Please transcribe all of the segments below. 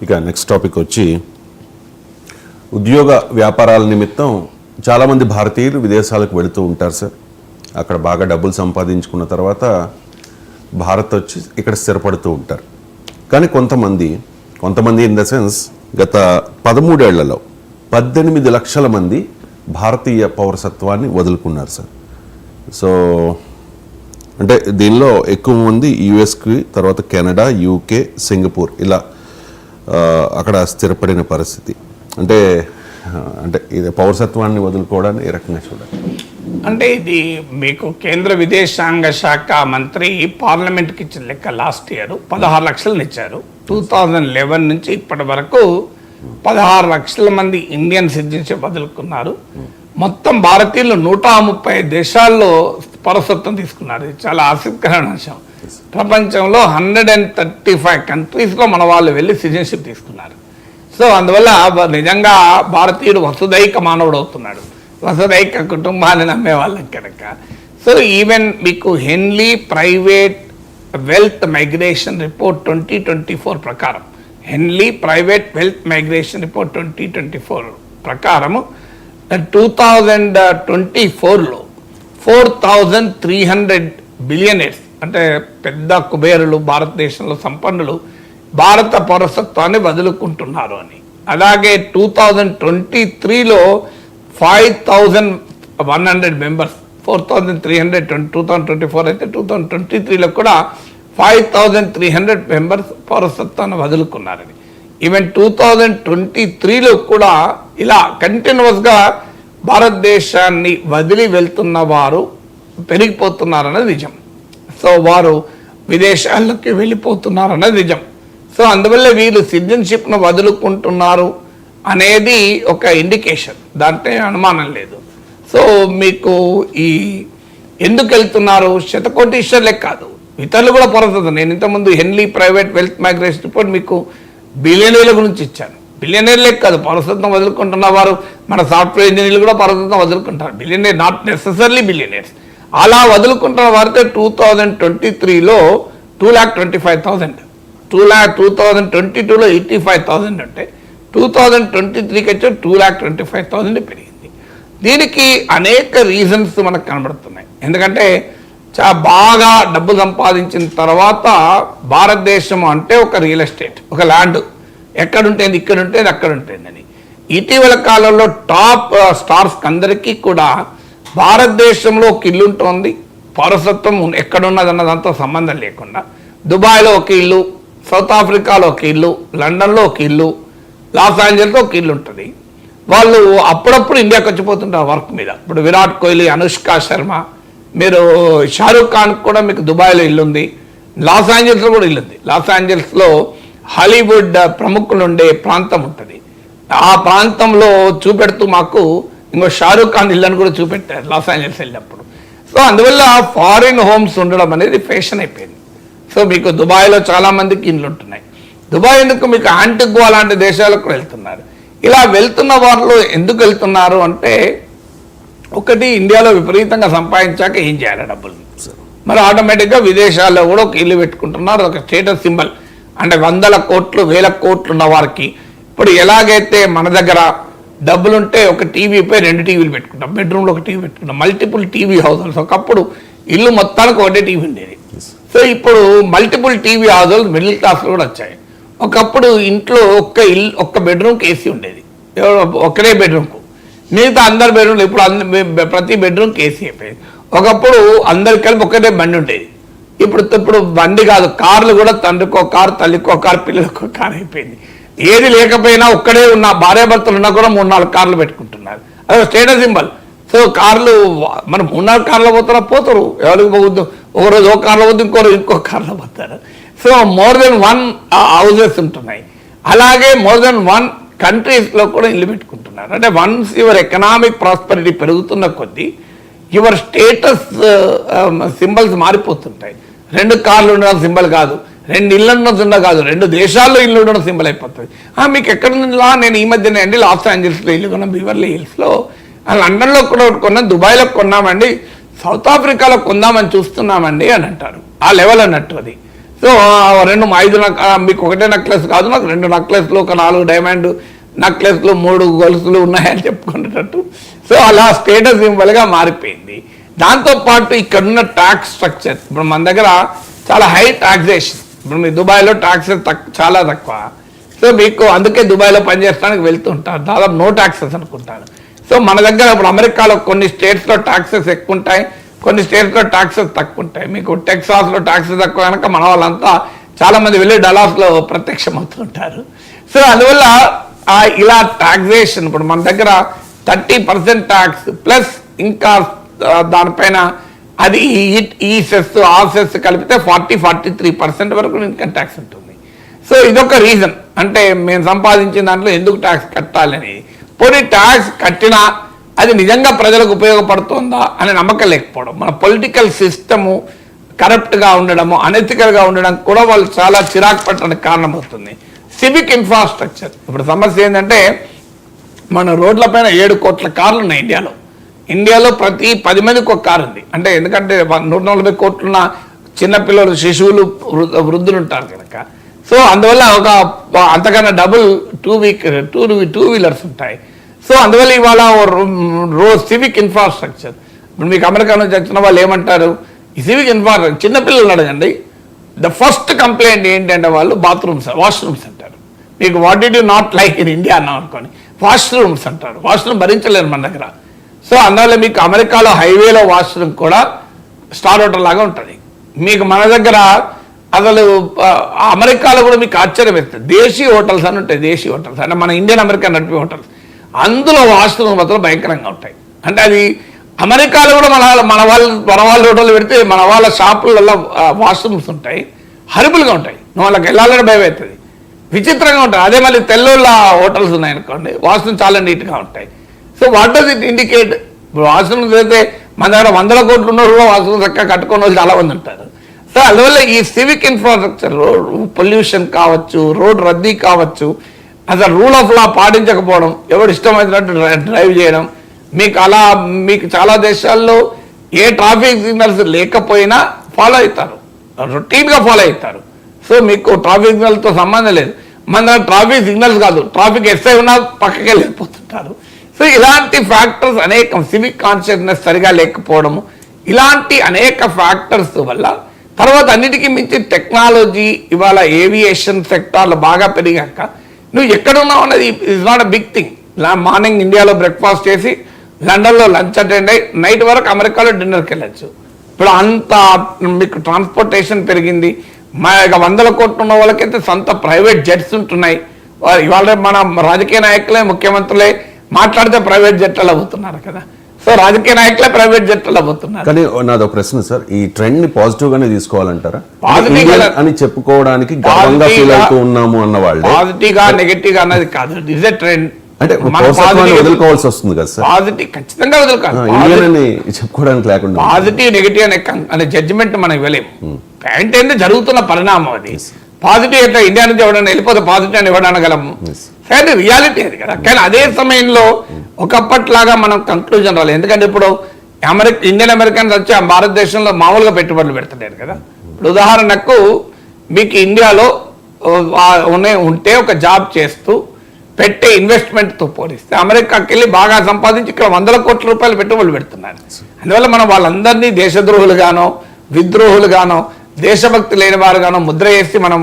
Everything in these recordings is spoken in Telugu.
ఇక నెక్స్ట్ టాపిక్ వచ్చి ఉద్యోగ వ్యాపారాల నిమిత్తం చాలామంది భారతీయులు విదేశాలకు వెళుతూ ఉంటారు సార్. అక్కడ బాగా డబ్బులు సంపాదించుకున్న తర్వాత భారత్ వచ్చి ఇక్కడ స్థిరపడుతూ ఉంటారు. కానీ కొంతమంది ఇన్ ద సెన్స్ గత 13 ఏళ్లలో 18 లక్షల మంది భారతీయ పౌరసత్వాన్ని వదులుకున్నారు సార్. సో అంటే దీనిలో ఎక్కువ మంది యుఎస్కి, తర్వాత కెనడా, యూకే, సింగపూర్ ఇలా అక్కడ స్థిరపడిన పరిస్థితి. అంటే ఇది పౌరసత్వాన్ని వదులుకోవడాన్ని ఏ రకంగా చూడాలి? అంటే ఇది మీకు కేంద్ర విదేశాంగ శాఖ మంత్రి పార్లమెంట్కి ఇచ్చిన లెక్క లాస్ట్ ఇయర్ 16 లక్షలను ఇచ్చారు. 2011 నుంచి ఇప్పటి వరకు 16 లక్షల మంది ఇండియన్ సిటిజన్షిప్ వదులుకున్నారు. మొత్తం భారతీయులు 130 దేశాల్లో పౌరసత్వం తీసుకున్నారు. ఇది చాలా ఆసక్తికరమైన అంశం. ప్రపంచంలో 135 కంట్రీస్లో మన వాళ్ళు వెళ్ళి సిటిజన్షిప్ తీసుకున్నారు. సో అందువల్ల నిజంగా భారతీయుడు వసుదైక మానవుడు అవుతున్నాడు. వసుదైక కుటుంబాన్ని నమ్మే వాళ్ళం కనుక. సో ఈవెన్ మీకు హెన్లీ ప్రైవేట్ వెల్త్ మైగ్రేషన్ రిపోర్ట్ 2024 ప్రకారం, హెన్లీ ప్రైవేట్ వెల్త్ మైగ్రేషన్ రిపోర్ట్ 2024 ప్రకారము 2024లో 4300 బిలియనర్స్ అంటే పెద్ద కుబేరులు, భారతదేశంలో సంపన్నులు భారత పౌరసత్వాన్ని వదులుకుంటున్నారు అని. అలాగే 2023లో 5100 మెంబర్స్, 4300 2024 అయితే 2023లో కూడా 5300 మెంబర్స్ పౌరసత్వాన్ని వదులుకున్నారని. ఈవెన్ 2023లో కూడా ఇలా కంటిన్యూస్గా భారతదేశాన్ని వదిలి వెళ్తున్న వారు పెరిగిపోతున్నారన్నది నిజం. సో వారు విదేశాల్లోకి వెళ్ళిపోతున్నారన్నది నిజం. సో అందువల్ల వీళ్ళు సిటిజన్షిప్ను వదులుకుంటున్నారు అనేది ఒక ఇండికేషన్, దాంట్లో అనుమానం లేదు. సో మీకు ఈ ఎందుకు వెళ్తున్నారు, శతకోటీశ్వర్లే కాదు, ఇతరులు కూడా పౌరసత్వం. నేను ఇంతకుముందు హెన్లీ ప్రైవేట్ వెల్త్ మైగ్రేషన్ రిపోర్ట్ మీకు బిలియనీర్ల గురించి ఇచ్చాను. బిలియనీర్లే కాదు, పౌరసత్వం వదులుకుంటున్న వారు మన సాఫ్ట్వేర్ ఇంజనీర్లు కూడా పౌరసత్వం వదులుకుంటారు. Billionaire not necessarily billionaires. అలా వదులుకుంటున్న వారితో 2023లో 2,25,000, 2022లో 85,000 అంటే 2023కి వచ్చి 2,25,000 పెరిగింది. దీనికి అనేక రీజన్స్ మనకు కనబడుతున్నాయి. ఎందుకంటే బాగా డబ్బు సంపాదించిన తర్వాత భారతదేశం అంటే ఒక రియల్ ఎస్టేట్, ఒక ల్యాండ్, ఎక్కడుంటేది ఇక్కడ ఉంటుంది అక్కడ ఉంటుందని. ఇటీవల కాలంలో టాప్ స్టార్స్ అందరికీ కూడా భారతదేశంలో ఒక ఇల్లు ఉంటుంది, పౌరసత్వం ఎక్కడున్నది అన్నదంతా సంబంధం లేకుండా. దుబాయ్లో ఒక ఇల్లు, సౌత్ ఆఫ్రికాలో ఒక ఇల్లు, లండన్లో ఒక ఇల్లు, లాస్ ఏంజల్స్లో ఒక ఇల్లు ఉంటుంది. వాళ్ళు అప్పుడప్పుడు ఇండియాకి వచ్చిపోతుంటారు వర్క్ మీద. ఇప్పుడు విరాట్ కోహ్లీ, అనుష్క శర్మ, మీరు షారూఖ్ ఖాన్ కూడా మీకు దుబాయ్లో ఇల్లు ఉంది, లాస్ ఏంజల్స్లో కూడా ఇల్లు ఉంది. లాస్ ఏంజల్స్లో హాలీవుడ్ ప్రముఖులు ఉండే ప్రాంతం ఉంటుంది. ఆ ప్రాంతంలో చూపెడుతూ మాకు ఇంకో షారూఖ్ ఖాన్ ఇల్లు అని కూడా చూపెట్టారు లాస్ ఏంజల్స్ వెళ్ళినప్పుడు. సో అందువల్ల ఫారిన్ హోమ్స్ ఉండడం అనేది ఫ్యాషన్ అయిపోయింది. సో మీకు దుబాయ్లో చాలామందికి ఇండ్లు ఉంటున్నాయి. దుబాయ్ ఎందుకు, మీకు యాంటిగ్వా లాంటి దేశాలకు కూడా వెళ్తున్నారు. ఇలా వెళ్తున్న వారిలో ఎందుకు వెళ్తున్నారు అంటే, ఒకటి ఇండియాలో విపరీతంగా సంపాదించాక ఏం చేయాలి డబ్బులు, మరి ఆటోమేటిక్గా విదేశాల్లో కూడా ఒక ఇల్లు పెట్టుకుంటున్నారు. ఒక స్టేటస్ సింబల్. అంటే 100 కోట్లు 1000 కోట్లు ఉన్న వారికి ఇప్పుడు ఎలాగైతే మన దగ్గర డబ్బులుంటే ఒక టీవీపై 2 టీవీలు పెట్టుకుంటాం, బెడ్రూమ్లో ఒక టీవీ పెట్టుకుంటాం, మల్టిపుల్ టీవీ హౌజెస్. ఒకప్పుడు ఇల్లు మొత్తానికి ఒకటే టీవీ ఉండేది. సో ఇప్పుడు మల్టిపుల్ టీవీ హౌజెస్ మిడిల్ క్లాస్లో కూడా వచ్చాయి. ఒకప్పుడు ఇంట్లో ఒక్క బెడ్రూమ్కి ఏసీ ఉండేది, ఒక్కడే బెడ్రూమ్కు, మిగతా అందరి బెడ్రూమ్లు ఇప్పుడు ప్రతి బెడ్రూమ్కి ఏసీ అయిపోయింది. ఒకప్పుడు అందరికి కలిపి ఒక్కటే బండి ఉండేది. ఇప్పుడు బండి కాదు, కార్లు కూడా తండ్రికో కారు, తల్లికో కారు, పిల్లలకో కారు అయిపోయింది. ఏది లేకపోయినా ఒక్కడే ఉన్న భార్యాభర్తలు ఉన్నా కూడా 3-4 కార్లు పెట్టుకుంటున్నారు. అదే స్టేటస్ సింబల్. సో కార్లు మనం 3-4 కార్లో పోతారు, ఎవరికి పోవద్దు, ఒకరోజు ఒక కార్లో పోద్దు, ఇంకో కార్లో పోతారు. సో మోర్ దెన్ 1 హౌజెస్ ఉంటున్నాయి. అలాగే మోర్ దెన్ 1 కంట్రీస్లో కూడా ఇల్లు పెట్టుకుంటున్నారు. అంటే వన్స్ యువర్ ఎకనామిక్ ప్రాస్పరిటీ పెరుగుతున్న కొద్దీ యువర్ స్టేటస్ సింబల్స్ మారిపోతుంటాయి. 2 కార్లు ఉండడం సింబల్ కాదు, 2 ఇళ్ళు ఉండడం కాదు, 2 దేశాల్లో ఇల్లు ఉండడం సింబల్ అయిపోతుంది. మీకు ఎక్కడ నుండిలా, నేను ఈ మధ్యనే అండి లాస్ ఏంజల్స్లో ఇల్లు కొన్నాం, బివర్లీ హిల్స్లో, లండన్లో కూడా కొన్నాం, దుబాయ్లో కొన్నామండి, సౌత్ ఆఫ్రికాలో కొందామని చూస్తున్నామండి అని అంటారు. ఆ లెవెల్ అన్నట్టు అది. సో మీకు ఒకటే నెక్లెస్ కాదు, నాకు 2 నెక్లెస్లు, ఒక 4 డైమండ్ నెక్లెస్లు, 3 గొలుసులు ఉన్నాయని చెప్పుకునేటట్టు. సో అలా స్టేటస్ సింబల్గా మారిపోయింది. దాంతోపాటు ఇక్కడున్న ట్యాక్స్ స్ట్రక్చర్, ఇప్పుడు మన దగ్గర చాలా హై టాక్సేషన్. ఇప్పుడు మీ దుబాయ్లో ట్యాక్సెస్ చాలా తక్కువ. సో మీకు అందుకే దుబాయ్లో పనిచేయడానికి వెళ్తుంటారు, దాదాపు నో ట్యాక్సెస్ అనుకుంటారు. సో మన దగ్గర ఇప్పుడు అమెరికాలో కొన్ని స్టేట్స్లో ట్యాక్సెస్ ఎక్కువ ఉంటాయి, కొన్ని స్టేట్స్లో ట్యాక్సెస్ తక్కువ ఉంటాయి. మీకు టెక్సాస్లో ట్యాక్సెస్ తక్కువ కనుక మన వాళ్ళంతా చాలామంది వెళ్ళి డలాస్లో ప్రత్యక్షం అవుతుంటారు. సో అందువల్ల ఇలా టాక్సేషన్ ఇప్పుడు మన దగ్గర 30% ట్యాక్స్ ప్లస్ ఇంకా దానిపైన అది ఈ సెస్ ఆ సెస్ కలిపితే 43% వరకు ఇన్కమ్ ట్యాక్స్ ఉంటుంది. సో ఇదొక రీజన్, అంటే మేము సంపాదించిన దాంట్లో ఎందుకు ట్యాక్స్ కట్టాలని. పోనీ ట్యాక్స్ కట్టినా అది నిజంగా ప్రజలకు ఉపయోగపడుతుందా అనే నమ్మకం లేకపోవడం, మన పొలిటికల్ సిస్టము కరప్ట్గా ఉండడము, అనెథికల్గా ఉండడం కూడా వాళ్ళు చాలా చిరాకు పట్టడానికి కారణమవుతుంది. సివిక్ ఇన్ఫ్రాస్ట్రక్చర్, ఇప్పుడు సమస్య ఏంటంటే మన రోడ్లపైన 7 కోట్ల కార్లు ఉన్నాయి ఇండియాలో ప్రతి 10 మందికి ఒక కారు ఉంది. అంటే ఎందుకంటే 140 కోట్లున్న చిన్నపిల్లలు, శిశువులు, వృద్ధులు ఉంటారు కనుక. సో అందువల్ల అంతకన్నా డబుల్ టూ వీలర్స్ ఉంటాయి. సో అందువల్ల ఇవాళ సివిక్ ఇన్ఫ్రాస్ట్రక్చర్, ఇప్పుడు మీకు అమెరికా నుంచి వచ్చిన వాళ్ళు ఏమంటారు, ఈ సివిక్ ఇన్ఫ్రాస్ట్రక్చర్ చిన్నపిల్లలు అడగండి, ద ఫస్ట్ కంప్లైంట్ ఏంటంటే వాళ్ళు వాష్రూమ్స్ అంటారు. మీకు what did you not like in India అన్నాం అనుకోని, వాష్రూమ్స్ అంటారు. వాష్రూమ్ భరించలేరు మన దగ్గర. సో అందువల్ల మీకు అమెరికాలో హైవేలో వాష్రూమ్ కూడా స్టార్ హోటల్ లాగా ఉంటుంది. మీకు మన దగ్గర అసలు అమెరికాలో కూడా మీకు ఆశ్చర్యం వేస్తుంది, దేశీ హోటల్స్ అని ఉంటాయి. దేశీ హోటల్స్ అంటే మన ఇండియన్ అమెరికన్ నడిపే హోటల్స్, అందులో వాష్రూమ్ మాత్రం భయంకరంగా ఉంటాయి. అంటే అది అమెరికాలో కూడా మన వాళ్ళ హోటల్ పెడితే మన వాళ్ళ షాపులలో వాష్రూమ్స్ ఉంటాయి, హరిబుల్గా ఉంటాయి. నువ్వు వాళ్ళకి వెళ్ళాలని భయం అవుతుంది, విచిత్రంగా ఉంటాయి. అదే మళ్ళీ తెల్లోళ్ళ హోటల్స్ ఉన్నాయనుకోండి, వాష్రూమ్ చాలా నీట్గా ఉంటాయి. So what does it indicate? ఇప్పుడు వాష్రూమ్స్ అయితే మన దగ్గర 100 కోట్లు ఉన్న కూడా వాష్రూమ్ చక్కగా కట్టుకున్న వాళ్ళు చాలా మంది ఉంటారు. సో అందువల్ల ఈ సివిక్ ఇన్ఫ్రాస్ట్రక్చర్, పొల్యూషన్ కావచ్చు, రోడ్ రద్దీ కావచ్చు, అసలు రూల్ ఆఫ్ లా పాటించకపోవడం, ఎవరు ఇష్టమైనట్టు డ్రైవ్ చేయడం, మీకు చాలా దేశాల్లో ఏ ట్రాఫిక్ సిగ్నల్స్ లేకపోయినా ఫాలో అవుతారు, రొటీన్గా ఫాలో అవుతారు. సో మీకు ట్రాఫిక్ సిగ్నల్తో సంబంధం లేదు. మన దగ్గర ట్రాఫిక్ సిగ్నల్స్ కాదు, ట్రాఫిక్ ఎస్ఐ ఉన్నా పక్కకి వెళ్ళిపోతుంటారు. సో ఇలాంటి ఫ్యాక్టర్స్ అనేకం, సివిక్ కాన్షియస్నెస్ సరిగా లేకపోవడము, ఇలాంటి అనేక ఫ్యాక్టర్స్ వల్ల, తర్వాత అన్నిటికీ మించి టెక్నాలజీ ఇవాళ ఏవియేషన్ సెక్టార్లు బాగా పెరిగాక నువ్వు ఎక్కడున్నావు అన్నది is not a big thing. Morning ఇండియాలో బ్రేక్ఫాస్ట్ చేసి లండన్లో లంచ్ అటెండ్ అయ్యి నైట్ వరకు అమెరికాలో డిన్నర్కి వెళ్ళచ్చు. ఇప్పుడు అంత మీకు ట్రాన్స్పోర్టేషన్ పెరిగింది. మా 100 కోట్లు ఉన్న వాళ్ళకైతే సొంత ప్రైవేట్ జెట్స్ ఉంటున్నాయి. ఇవాళ మన రాజకీయ నాయకులే, ముఖ్యమంత్రులే మాట్లాడితే ప్రైవేట్ జెట్లు అవుతున్నారు కదా. సో రాజకీయ నాయకులే ప్రైవేట్ జెట్లు అవుతున్నారు. కానీ నాదో ప్రశ్న సార్, ఈ ట్రెండ్ ని పాజిటివ్ గానే తీసుకోవాలంటారా? పాజిటివ్ అని చెప్పుకోవడానికి గర్వంగా ఫీల్ అవుతూ ఉన్నాము అన్న వాళ్ళు పాజిటివ్ గా నెగటివ్ గా అన్నది కాదు, ఇట్ ఇస్ ఎ ట్రెండ్. అంటే వదులుకోవాల్సి వస్తుంది కదా సార్? పాజిటివ్ ఖచ్చితంగా వదులుకోవాలి, చెప్పుకోవడానికి లేకుండా. పాజిటివ్ నెగటివ్ అనే జడ్జిమెంట్ మనం ఇవ్వలేము. పాయింట్ ఏంటంటే జరుగుతున్న పరిణామం అది. పాజిటివ్ ఎట్లా ఇండియా నుంచి ఎవడన్నా వెళ్ళిపోతే పాజిటివ్ అని ఇవ్వడనగలము, కానీ రియాలిటీ అది కదా. కానీ అదే సమయంలో ఒకప్పట్లాగా మనం కంక్లూజన్ రాలేదు. ఎందుకంటే ఇప్పుడు ఇండియన్ అమెరికన్స్ వచ్చి భారతదేశంలో మామూలుగా పెట్టుబడులు పెడుతున్నారు కదా. ఇప్పుడు ఉదాహరణకు మీకు ఇండియాలో ఉంటే ఒక జాబ్ చేస్తూ పెట్టే ఇన్వెస్ట్మెంట్తో పోలిస్తే అమెరికాకి వెళ్ళి బాగా సంపాదించి ఇక్కడ 100 కోట్ల రూపాయలు పెట్టుబడులు పెడుతున్నారు. అందువల్ల మనం వాళ్ళందరినీ దేశద్రోహులుగానో, విద్రోహులుగానో, దేశభక్తి లేని వారుగానో ముద్ర వేసి మనం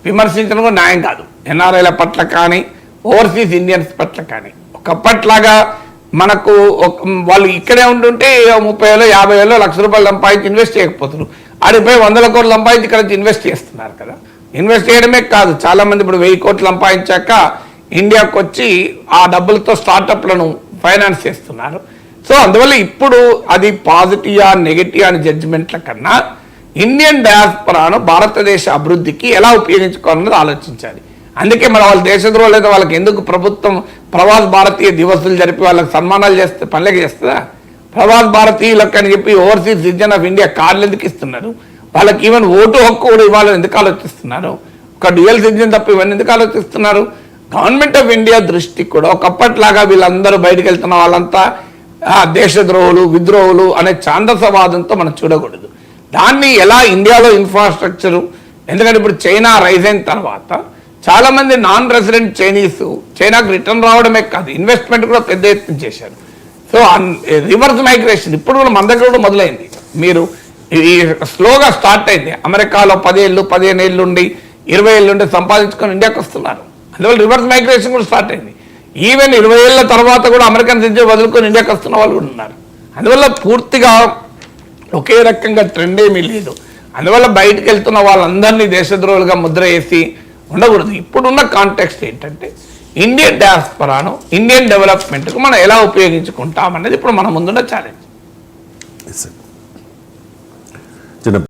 విమర్శించడం కూడా న్యాయం కాదు. ఎన్ఆర్ఐల పట్ల కానీ, ఓవర్సీస్ ఇండియన్స్ పట్ల కానీ. ఒకప్పట్లాగా మనకు వాళ్ళు ఇక్కడే ఉంటుంటే 30,000, 50,000, ₹1,00,000 సంపాదించి ఇన్వెస్ట్ చేయకపోతున్నారు. ఆడిపోయి 100 కోట్లు సంపాదించి ఇక్కడ నుంచి ఇన్వెస్ట్ చేస్తున్నారు కదా. ఇన్వెస్ట్ చేయడమే కాదు, చాలామంది ఇప్పుడు 1000 కోట్లు సంపాదించాక ఇండియాకు వచ్చి ఆ డబ్బులతో స్టార్టప్లను ఫైనాన్స్ చేస్తున్నారు. సో అందువల్ల ఇప్పుడు అది పాజిటివా నెగటివ్ అని జడ్జిమెంట్ల కన్నా ఇండియన్ డయాస్పరాను భారతదేశ అభివృద్ధికి ఎలా ఉపయోగించుకోవాలన్నది ఆలోచించాలి. అందుకే మన వాళ్ళ దేశద్రోహులు లేదా వాళ్ళకి ఎందుకు ప్రభుత్వం ప్రవాస్ భారతీయ దివసులు జరిపి వాళ్ళకి సన్మానాలు చేస్తే పనులకి చేస్తుందా? ప్రవాస్ భారతీయులకు అని చెప్పి ఓవర్సీస్ సిటిజన్ ఆఫ్ ఇండియా కార్డులు ఎందుకు ఇస్తున్నారు? వాళ్ళకి ఈవెన్ ఓటు హక్కు కూడా ఇవ్వాలని ఎందుకు ఆలోచిస్తున్నారు? ఒక డ్యూయల్ సిటిజన్ తప్ప ఇవన్నీ ఎందుకు ఆలోచిస్తున్నారు? గవర్నమెంట్ ఆఫ్ ఇండియా దృష్టి కూడా ఒకప్పట్లాగా వీళ్ళందరూ బయటకు వెళ్తున్న వాళ్ళంతా దేశద్రోహులు, విద్రోహులు అనే ఛాందసవాదంతో మనం చూడకూడదు. దాన్ని ఎలా ఇండియాలో ఇన్ఫ్రాస్ట్రక్చరు ఎందుకంటే ఇప్పుడు చైనా రైజ్ అయిన తర్వాత చాలామంది నాన్ రెసిడెంట్ చైనీస్ చైనాకు రిటర్న్ రావడమే కాదు ఇన్వెస్ట్మెంట్ కూడా పెద్ద ఎత్తున చేశారు. సో రివర్స్ మైగ్రేషన్ ఇప్పుడు కూడా మన దగ్గర కూడా మొదలైంది. మీరు ఈ స్లోగా స్టార్ట్ అయింది. అమెరికాలో 10 ఏళ్ళు 15 ఏళ్ళు ఉండి 20 ఏళ్ళు ఉండి సంపాదించుకొని ఇండియాకి వస్తున్నారు. అందువల్ల రివర్స్ మైగ్రేషన్ కూడా స్టార్ట్ అయింది. ఈవెన్ 20 ఏళ్ళ తర్వాత కూడా అమెరికన్ సిటిజన్ వదులుకొని ఇండియాకి వస్తున్న వాళ్ళు కూడా ఉన్నారు. అందువల్ల పూర్తిగా ఒకే రకంగా ట్రెండ్ ఏమీ లేదు. అందువల్ల బయటకు వెళ్తున్న వాళ్ళందరినీ దేశద్రోహులుగా ముద్ర వేసి ఉండకూడదు. ఇప్పుడున్న కాంటెక్స్ట్ ఏంటంటే ఇండియన్ డయాస్పరాను ఇండియన్ డెవలప్మెంట్కు మనం ఎలా ఉపయోగించుకుంటాం అనేది ఇప్పుడు మన ముందున్న ఛాలెంజ్. Yes, sir.